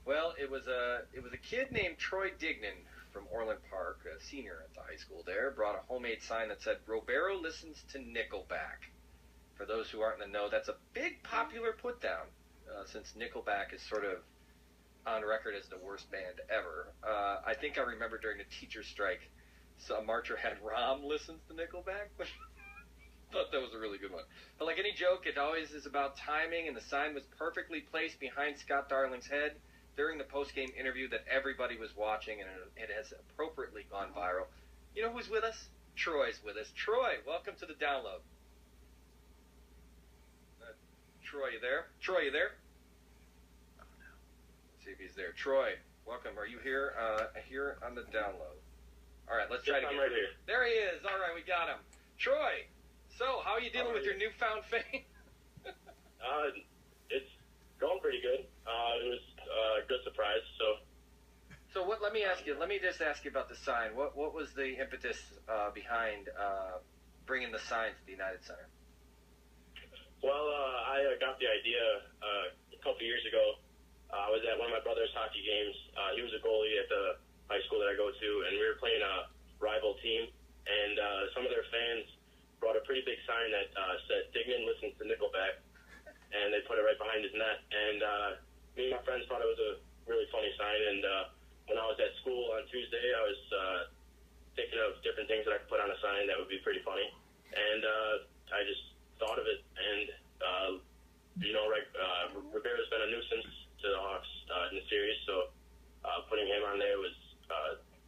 Well, it was a kid named Troy Dignan from Orland Park, a senior at the high school there, brought a homemade sign that said, Robero listens to Nickelback. For those who aren't in the know, that's a big popular put-down, since Nickelback is sort of on record as the worst band ever. I think I remember during the teacher strike, a marcher had Rom listens to Nickelback. Thought that was a really good one. But like any joke, it always is about timing, and the sign was perfectly placed behind Scott Darling's head during the post-game interview that everybody was watching, and it has appropriately gone viral. You know who's with us? Troy's with us. Troy, welcome to the download. Troy, you there? Troy, you there? Oh, no. Let's see if he's there. Troy, welcome. Are you here? Here on the download. All right, let's try to get. I'm right here. There he is. All right, we got him. Troy, so how are you dealing with your newfound fame? It's going pretty good. It was a good surprise. So what? Let me just ask you about the sign. What was the impetus behind bringing the sign to the United Center? Well, I got the idea a couple years ago. I was at one of my brother's hockey games. He was a goalie at the high school that I go to, and we were playing a rival team. And some of their fans brought a pretty big sign that said, Dignan listens to Nickelback, and they put it right behind his net. And me and my friends thought it was a really funny sign. And when I was at school on Tuesday, I was thinking of different things that I could put on a sign that would be pretty funny. And I just thought of it. And, Ribero's been a nuisance to the Hawks in the series, so putting him on there was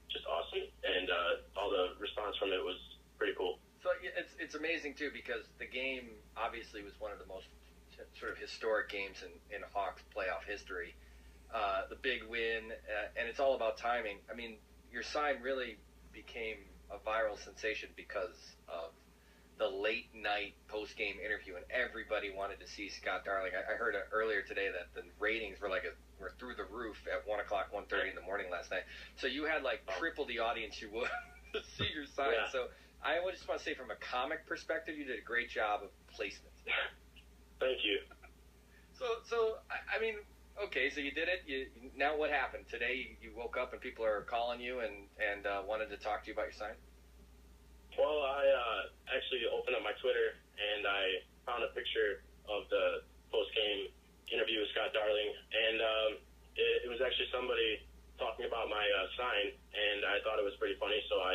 just awesome. And all the response from it was pretty cool. So it's amazing, too, because the game obviously was one of the most sort of historic games in Hawks playoff history. The big win, and it's all about timing. I mean, your sign really became a viral sensation because of the late-night post-game interview, and everybody wanted to see Scott Darling. I heard earlier today that the ratings were were through the roof at 1 o'clock, 1:30 in the morning last night. So you had triple the audience you would to see your sign. Yeah. So I just want to say, from a comic perspective, you did a great job of placement. Thank you. So I mean, okay, so you did it. Now what happened? Today you woke up and people are calling you and wanted to talk to you about your sign? Well, I actually opened up my Twitter, and I found a picture of the post-game interview with Scott Darling, and it was actually somebody talking about my sign, and I thought it was pretty funny, so I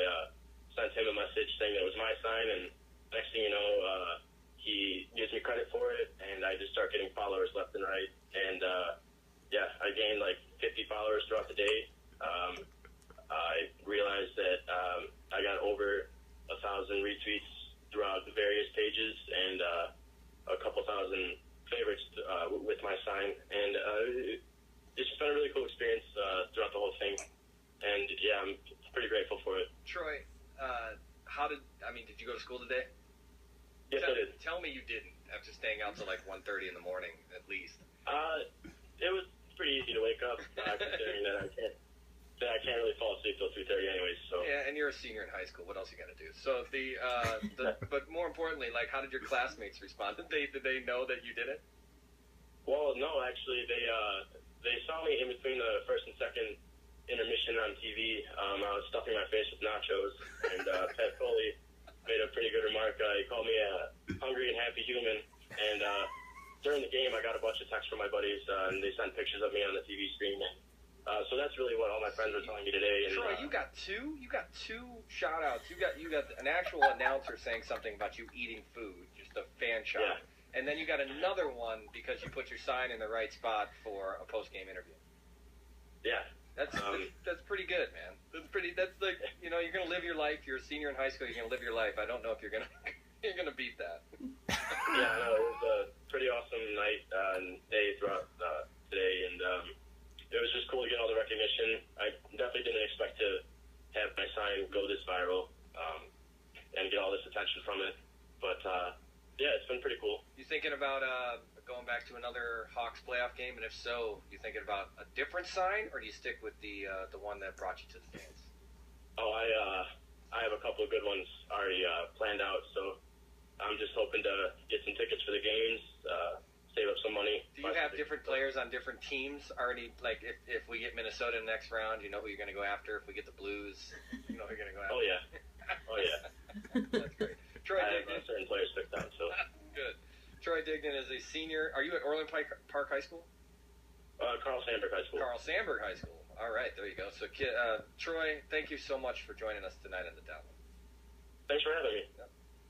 sent him a message saying that it was my sign, and next thing you know, he gives me credit for it, and I just start getting followers left and right, and I gained 50 followers throughout the day. I realized that I got over 1,000 retweets throughout the various pages, and a couple thousand favorites with my sign, and it's just been a really cool experience throughout the whole thing, and I'm pretty grateful for it. Troy, did you go to school today? Yes, I did. Tell me you didn't, after staying out till 1:30 in the morning at least. It was pretty easy to wake up, considering that I can't really fall asleep till 3:30 anyways. So yeah, and you're a senior in high school. What else you got to do? So but more importantly, how did your classmates respond? Did they know that you did it? Well, no, actually, they saw me in between the first and second intermission on TV. I was stuffing my face with nachos, and Pat Foley made a pretty good remark. He called me a hungry and happy human, and during the game, I got a bunch of texts from my buddies, and they sent pictures of me on the TV screen. So that's really what all my friends were telling me today. And, Troy, you got two shout outs. You got an actual announcer saying something about you eating food, just a fan shout. Yeah. And then you got another one because you put your sign in the right spot for a post game interview. Yeah. That's pretty good, man. That's you're gonna live your life. You're a senior in high school. You're gonna live your life. I don't know if you're gonna beat that. Yeah, no, it was a pretty awesome night and day throughout today, and it was just cool to get all the recognition. I definitely didn't expect to have my sign go this viral and get all this attention from it, but it's been pretty cool. You thinking about going back to another Hawks playoff game, and if so, you thinking about a different sign, or do you stick with the one that brought you to the stands? Oh, I have a couple of good ones already planned out, so I'm just hoping to get some tickets for the games, save up some money. Do you have different players on different teams already? Like, if we get Minnesota in the next round, you know who you're going to go after? If we get the Blues, you know who you're going to go after? Oh, yeah. Oh, yeah. That's great. Troy I Dignan. have certain players picked out, so. Good. Troy Dignan is a senior. Are you at Orland Park High School? Carl Sandburg High School. Carl Sandburg High School. All right, there you go. So, Troy, thank you so much for joining us tonight on the Download. Thanks for having me.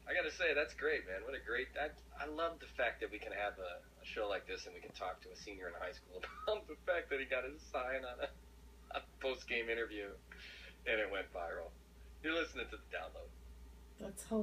I got to say, that's great, man. What a great... I love the fact that we can have a show like this and we can talk to a senior in high school about the fact that he got his sign on a post-game interview and it went viral. You're listening to the Download. That's how